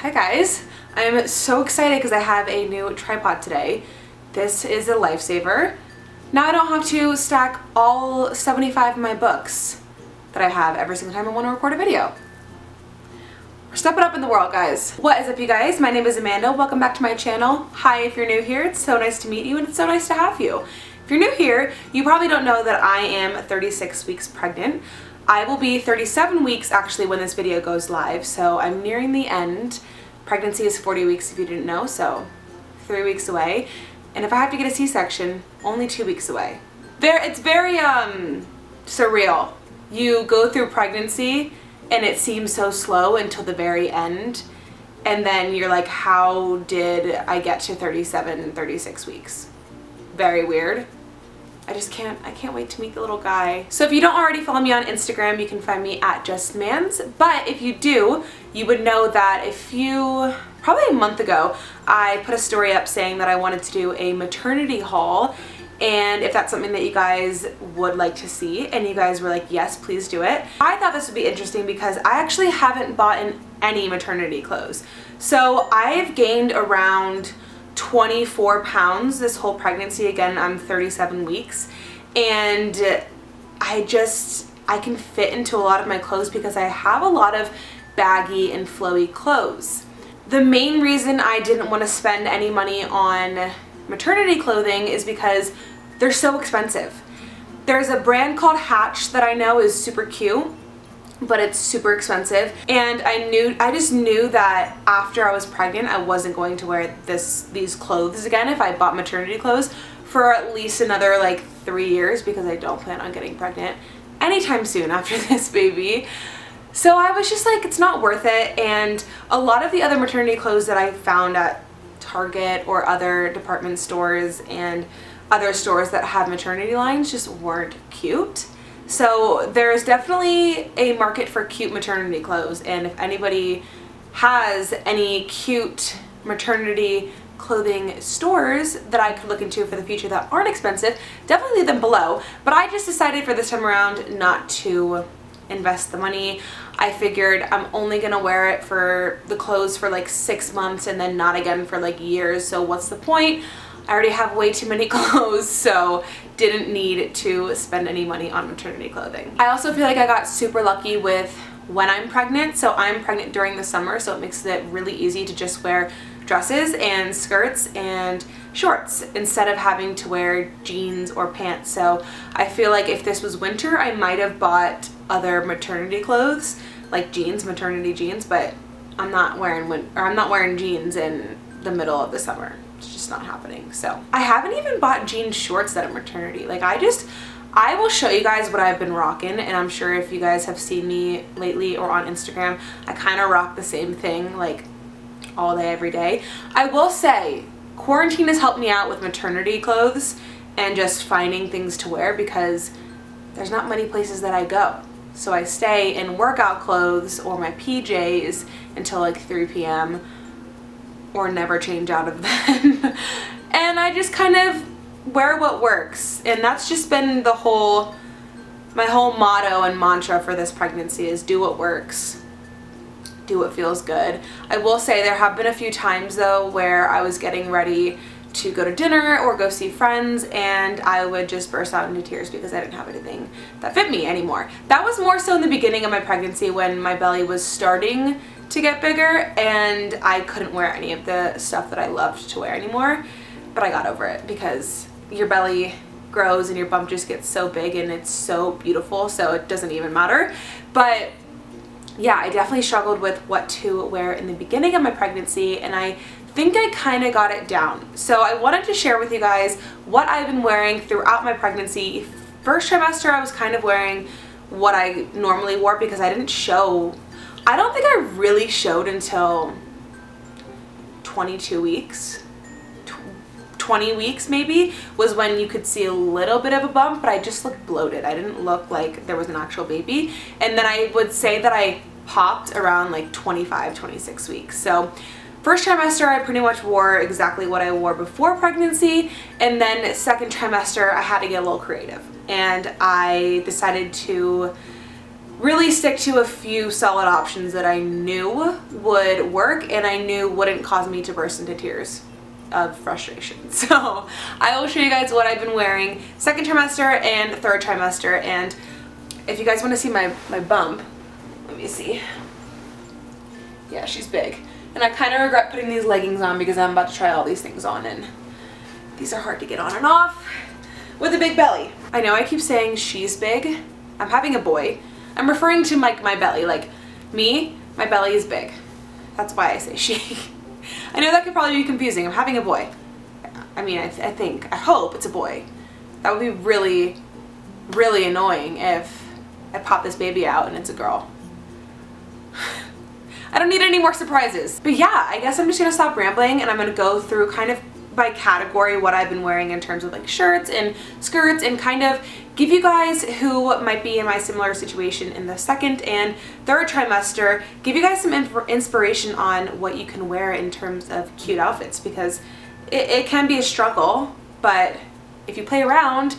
Hi guys, I'm so excited because I have a new tripod today. This is a lifesaver. Now I don't have to stack all 75 of my books that I have every single time I want to record a video. We're stepping up in the world, guys. What is up, you guys? My name is Amanda. Welcome back to my channel. Hi, if you're new here, it's so nice to meet you and it's so nice to have you. If you're new here, you probably don't know that I am 36 weeks pregnant. I will be 37 weeks actually when this video goes live, so I'm nearing the end. Pregnancy is 40 weeks if you didn't know, so 3 weeks away. And if I have to get a C-section, only 2 weeks away. It's very surreal. You go through pregnancy and it seems so slow until the very end. And then you're like, how did I get to 37, 36 weeks? Very weird. I can't wait to meet the little guy. So if you don't already follow me on Instagram, you can find me at justmans. But if you do, you would know that probably a month ago, I put a story up saying that I wanted to do a maternity haul. And if that's something that you guys would like to see, and you guys were like, yes, please do it. I thought this would be interesting because I actually haven't bought in any maternity clothes. So I've gained around 24 pounds this whole pregnancy. Again, I'm 37 weeks, and I can fit into a lot of my clothes because I have a lot of baggy and flowy clothes. The main reason I didn't want to spend any money on maternity clothing is because they're so expensive. There's a brand called Hatch that I know is super cute, but it's super expensive, and I just knew that after I was pregnant I wasn't going to wear these clothes again if I bought maternity clothes for at least another like 3 years, because I don't plan on getting pregnant anytime soon after this baby. So I was just like, it's not worth it. And a lot of the other maternity clothes that I found at Target or other department stores and other stores that have maternity lines just weren't cute. So there's definitely a market for cute maternity clothes, and if anybody has any cute maternity clothing stores that I could look into for the future that aren't expensive, definitely leave them below. But I just decided for this time around not to invest the money. I figured I'm only gonna wear it for the clothes for like 6 months and then not again for like years, so what's the point? I already have way too many clothes, so didn't need to spend any money on maternity clothing. I also feel like I got super lucky with when I'm pregnant. So I'm pregnant during the summer, so it makes it really easy to just wear dresses and skirts and shorts instead of having to wear jeans or pants. So I feel like if this was winter, I might have bought other maternity clothes like jeans, maternity jeans, but I'm not wearing jeans in the middle of the summer. It's just not happening. So I haven't even bought jean shorts that are maternity. Like I will show you guys what I've been rocking, and I'm sure if you guys have seen me lately or on Instagram, I kind of rock the same thing like all day, every day. I will say quarantine has helped me out with maternity clothes and just finding things to wear because there's not many places that I go. So I stay in workout clothes or my PJs until like 3 p.m. or never change out of them. And I just kind of wear what works. And that's just been my whole motto and mantra for this pregnancy is do what works. Do what feels good. I will say there have been a few times though where I was getting ready to go to dinner or go see friends and I would just burst out into tears because I didn't have anything that fit me anymore. That was more so in the beginning of my pregnancy when my belly was starting to get bigger and I couldn't wear any of the stuff that I loved to wear anymore. But I got over it because your belly grows and your bump just gets so big and it's so beautiful, so it doesn't even matter. But yeah, I definitely struggled with what to wear in the beginning of my pregnancy, and I think I kind of got it down. So I wanted to share with you guys what I've been wearing throughout my pregnancy. First trimester I was kind of wearing what I normally wore because I didn't show. I don't think I really showed until 22 weeks. 20 weeks maybe was when you could see a little bit of a bump, but I just looked bloated. I didn't look like there was an actual baby. And then I would say that I popped around like 25, 26 weeks. So first trimester I pretty much wore exactly what I wore before pregnancy, and then second trimester I had to get a little creative and I decided to really stick to a few solid options that I knew would work and I knew wouldn't cause me to burst into tears of frustration. So I will show you guys what I've been wearing second trimester and third trimester, and if you guys want to see my bump, let me see. Yeah, she's big. And I kind of regret putting these leggings on because I'm about to try all these things on, and these are hard to get on and off with a big belly. I know I keep saying she's big. I'm having a boy. I'm referring to my belly. Like me, my belly is big. That's why I say she. I know that could probably be confusing. I'm having a boy. I mean, I hope it's a boy. That would be really, really annoying if I pop this baby out and it's a girl. I don't need any more surprises. But yeah, I guess I'm just gonna stop rambling and I'm gonna go through kind of by category what I've been wearing in terms of like shirts and skirts, and kind of give you guys who might be in my similar situation in the second and third trimester, give you guys some inspiration on what you can wear in terms of cute outfits, because it can be a struggle, but if you play around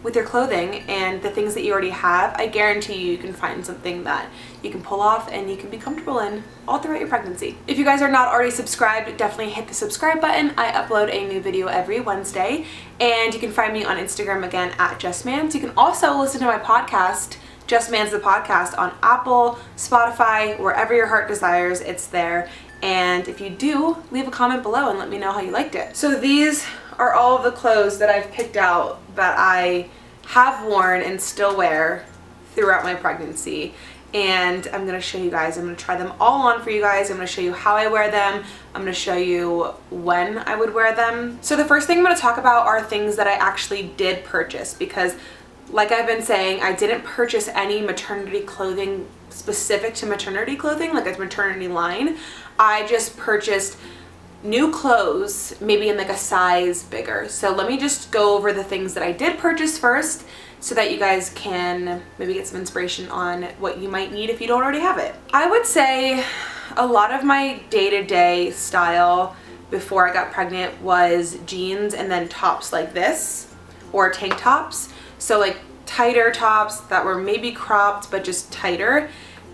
with your clothing and the things that you already have, I guarantee you can find something that you can pull off and you can be comfortable in all throughout your pregnancy. If you guys are not already subscribed, definitely hit the subscribe button. I upload a new video every Wednesday, and you can find me on Instagram again at JustMans. You can also listen to my podcast, Just Mans the Podcast, on Apple, Spotify, wherever your heart desires, it's there. And if you do, leave a comment below and let me know how you liked it. So these are all of the clothes that I've picked out that I have worn and still wear throughout my pregnancy, and I'm gonna show you guys. I'm gonna try them all on for you guys. I'm gonna show you how I wear them. I'm gonna show you when I would wear them. So the first thing I'm gonna talk about are things that I actually did purchase, because like I've been saying, I didn't purchase any maternity clothing specific to maternity clothing, like a maternity line. I just purchased new clothes, maybe in like a size bigger. So let me just go over the things that I did purchase first so that you guys can maybe get some inspiration on what you might need if you don't already have it. I would say a lot of my day-to-day style before I got pregnant was jeans and then tops like this, or tank tops. So like tighter tops that were maybe cropped but just tighter.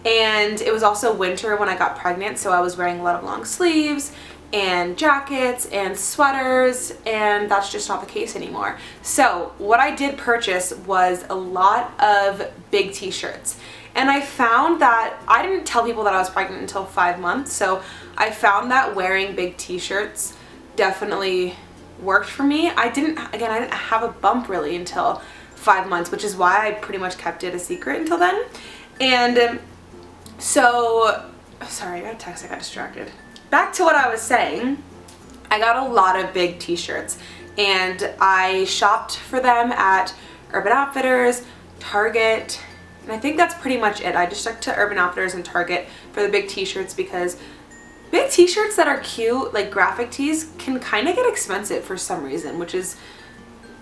And it was also winter when I got pregnant, so I was wearing a lot of long sleeves and jackets and sweaters, and that's just not the case anymore. So what I did purchase was a lot of big t-shirts, and I found that I didn't tell people that I was pregnant until 5 months, so I found that wearing big t-shirts definitely worked for me. I didn't have a bump really until 5 months, which is why I pretty much kept it a secret until then. And so, sorry, I got a text, I got distracted. Back to what I was saying, I got a lot of big t-shirts, and I shopped for them at Urban Outfitters, Target, and I think that's pretty much it. I just stuck to Urban Outfitters and Target for the big t-shirts, because big t-shirts that are cute, like graphic tees, can kind of get expensive for some reason, which is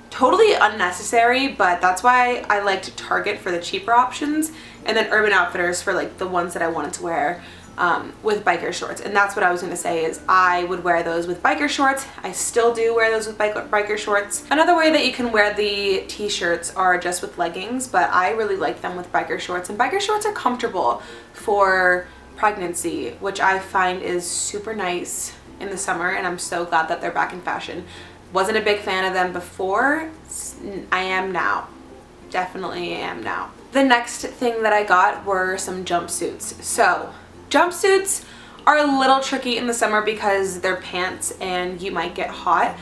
totally unnecessary, but that's why I liked Target for the cheaper options, and then Urban Outfitters for like the ones that I wanted to wear with biker shorts. And that's what I was going to say, is I would wear those with biker shorts. I still do wear those with biker shorts. Another way that you can wear the t-shirts are just with leggings, but I really like them with biker shorts, and biker shorts are comfortable for pregnancy, which I find is super nice in the summer, and I'm so glad that they're back in fashion. Wasn't a big fan of them before. I am now. Definitely am now. The next thing that I got were some jumpsuits. So jumpsuits are a little tricky in the summer because they're pants and you might get hot.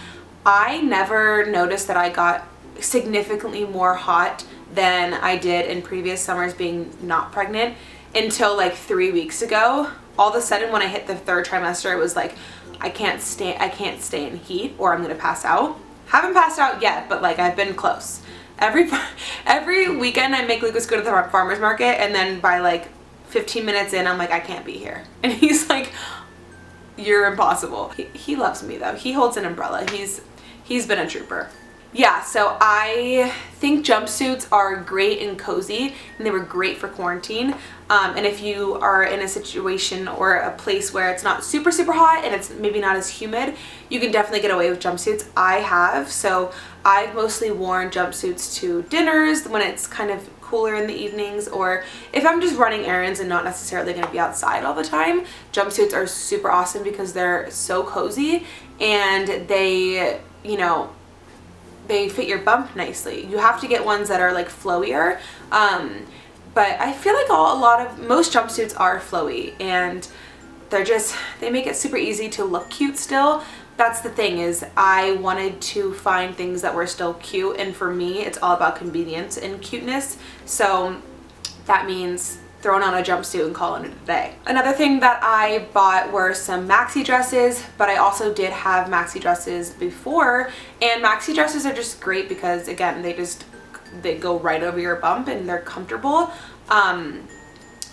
I never noticed that I got significantly more hot than I did in previous summers being not pregnant until like 3 weeks ago. All of a sudden when I hit the third trimester, it was like, I can't stay in heat or I'm gonna pass out. Haven't passed out yet, but like I've been close. Every weekend I make Lucas go to the farmer's market, and then by like 15 minutes in, I'm like, I can't be here. And he's like, you're impossible. He loves me though. He holds an umbrella. He's been a trooper. Yeah, so I think jumpsuits are great and cozy, and they were great for quarantine. And if you are in a situation or a place where it's not super hot and it's maybe not as humid, you can definitely get away with jumpsuits. I have, so I've mostly worn jumpsuits to dinners when it's kind of cooler in the evenings, or if I'm just running errands and not necessarily going to be outside all the time, jumpsuits are super awesome because they're so cozy and they, you know, they fit your bump nicely. You have to get ones that are like flowier, but I feel like most jumpsuits are flowy, and they make it super easy to look cute still. That's the thing, is I wanted to find things that were still cute, and for me it's all about convenience and cuteness, so that means throwing on a jumpsuit and calling it a day. Another thing that I bought were some maxi dresses, but I also did have maxi dresses before, and maxi dresses are just great because, again, they go right over your bump and they're comfortable.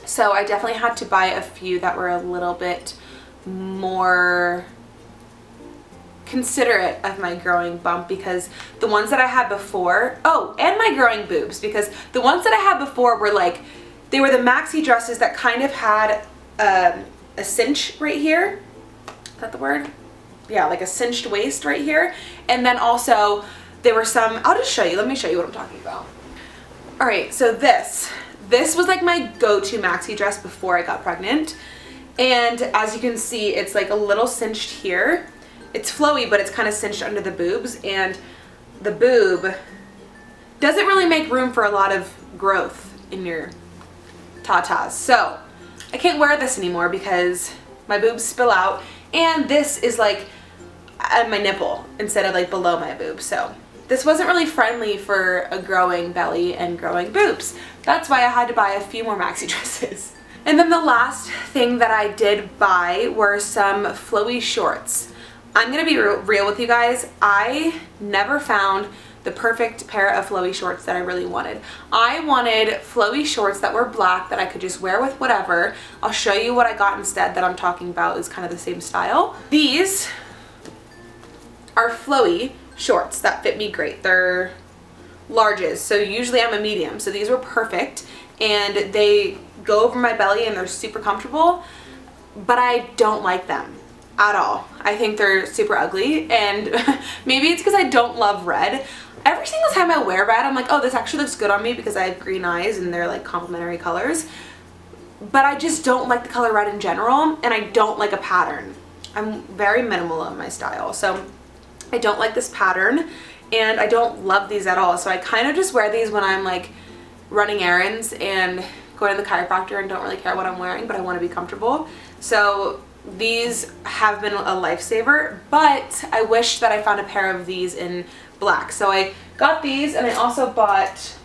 So I definitely had to buy a few that were a little bit more considerate of my growing bump, because the ones that I had before, and my growing boobs, because the ones that I had before were like, they were the maxi dresses that kind of had a cinch right here. Is that the word? Yeah, like a cinched waist right here. And then also there were some, I'll just show you, let me show you what I'm talking about. All right, so this was like my go-to maxi dress before I got pregnant. And as you can see, it's like a little cinched here. It's flowy, but it's kind of cinched under the boobs, and the boob doesn't really make room for a lot of growth in your tatas. So I can't wear this anymore because my boobs spill out, and this is like at my nipple instead of like below my boob. So this wasn't really friendly for a growing belly and growing boobs. That's why I had to buy a few more maxi dresses. And then the last thing that I did buy were some flowy shorts. I'm gonna be real with you guys. I never found the perfect pair of flowy shorts that I really wanted. I wanted flowy shorts that were black that I could just wear with whatever. I'll show you what I got instead that I'm talking about is kind of the same style. These are flowy shorts that fit me great. They're larges, so usually I'm a medium, so these were perfect, and they go over my belly and they're super comfortable, but I don't like them at all. I think they're super ugly, and maybe it's because I don't love red. Every single time I wear red, I'm like, oh, this actually looks good on me because I have green eyes and they're like complementary colors, but I just don't like the color red in general, and I don't like a pattern. I'm very minimal in my style, so I don't like this pattern, and I don't love these at all. So I kind of just wear these when I'm like running errands and going to the chiropractor and don't really care what I'm wearing, but I want to be comfortable. So these have been a lifesaver, but I wish that I found a pair of these in black. So I got these, and I also bought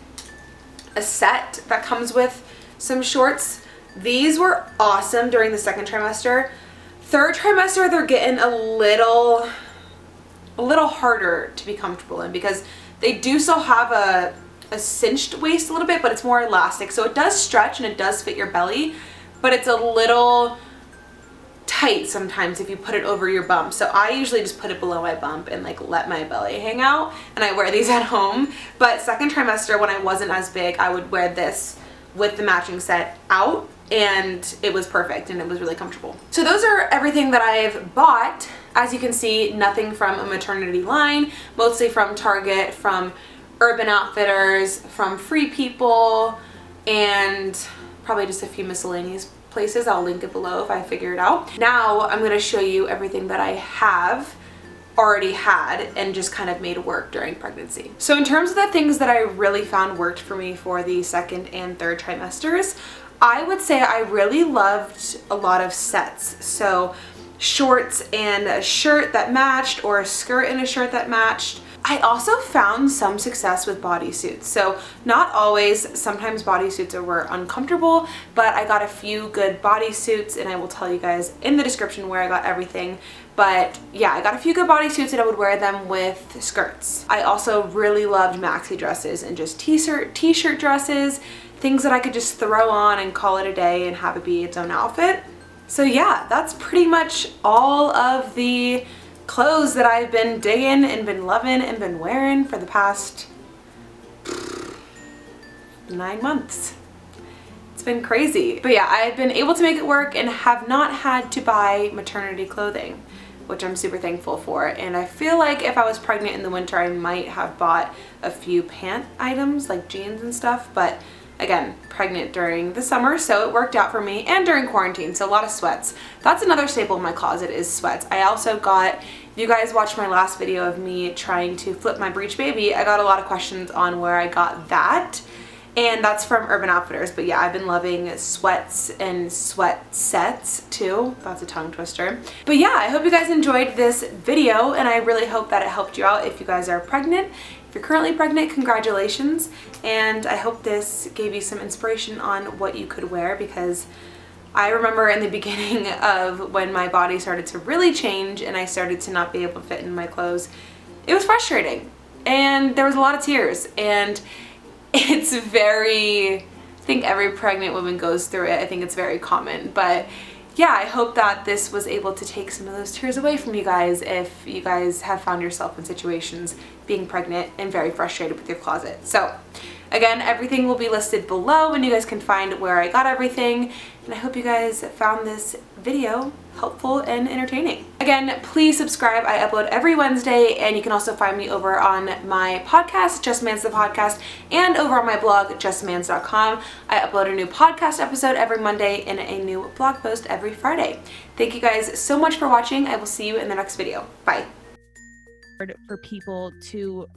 a set that comes with some shorts. These were awesome during the second trimester. Third trimester, they're getting a little harder to be comfortable in because they do still have a cinched waist a little bit, but it's more elastic. So it does stretch and it does fit your belly, but it's a little tight sometimes if you put it over your bump. So I usually just put it below my bump and like let my belly hang out, and I wear these at home. But second trimester, when I wasn't as big, I would wear this with the matching set out, and it was perfect and it was really comfortable. So those are everything that I've bought. As you can see, nothing from a maternity line, mostly from Target, from Urban Outfitters, from Free People, and probably just a few miscellaneous places. I'll link it below if I figure it out. Now I'm going to show you everything that I have already had and just kind of made work during pregnancy. So in terms of the things that I really found worked for me for the second and third trimesters, I would say I really loved a lot of sets. So shorts and a shirt that matched, or a skirt and a shirt that matched. I also found some success with bodysuits. So not always, sometimes bodysuits were uncomfortable, but I got a few good bodysuits, and I will tell you guys in the description where I got everything. But yeah, I got a few good bodysuits and I would wear them with skirts. I also really loved maxi dresses and just t-shirt dresses, things that I could just throw on and call it a day and have it be its own outfit. So yeah, that's pretty much all of the clothes that I've been digging and been loving and been wearing for the past 9 months. It's been crazy. But yeah, I've been able to make it work and have not had to buy maternity clothing, which I'm super thankful for. And I feel like if I was pregnant in the winter, I might have bought a few pant items like jeans and stuff, but again, pregnant during the summer, so it worked out for me, and during quarantine, so a lot of sweats. That's another staple in my closet is sweats. I also got, if you guys watched my last video of me trying to flip my breech baby, I got a lot of questions on where I got that, and that's from Urban Outfitters. But yeah, I've been loving sweats and sweat sets too. That's a tongue twister. But yeah, I hope you guys enjoyed this video, and I really hope that it helped you out if you guys are pregnant. If you're currently pregnant, congratulations, and I hope this gave you some inspiration on what you could wear, because I remember in the beginning of when my body started to really change and I started to not be able to fit in my clothes, it was frustrating, and there was a lot of tears, and it's very, I think every pregnant woman goes through it. I think it's very common, but yeah, I hope that this was able to take some of those tears away from you guys if you guys have found yourself in situations being pregnant and very frustrated with your closet. So again, everything will be listed below and you guys can find where I got everything. And I hope you guys found this video helpful and entertaining. Again, please subscribe. I upload every Wednesday, and you can also find me over on my podcast, Just Mans the Podcast, and over on my blog, justmans.com. I upload a new podcast episode every Monday and a new blog post every Friday. Thank you guys so much for watching. I will see you in the next video. Bye. For people to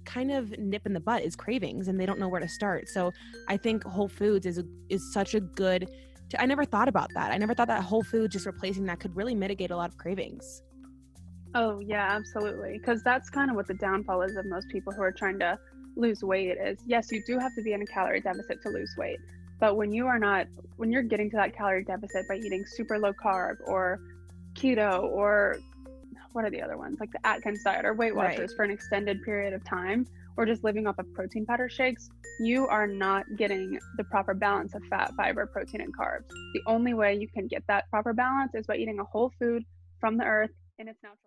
kind of nip in the butt is cravings, and they don't know where to start. So I think Whole Foods is such a good, I never thought about that. I never thought that Whole Foods just replacing that could really mitigate a lot of cravings. Oh yeah, absolutely. Because that's kind of what the downfall is of most people who are trying to lose weight is, yes, you do have to be in a calorie deficit to lose weight. But when you're getting to that calorie deficit by eating super low carb or keto, or what are the other ones, like the Atkins diet or Weight Watchers, right, for an extended period of time, or just living off of protein powder shakes, you are not getting the proper balance of fat, fiber, protein, and carbs. The only way you can get that proper balance is by eating a whole food from the earth in its natural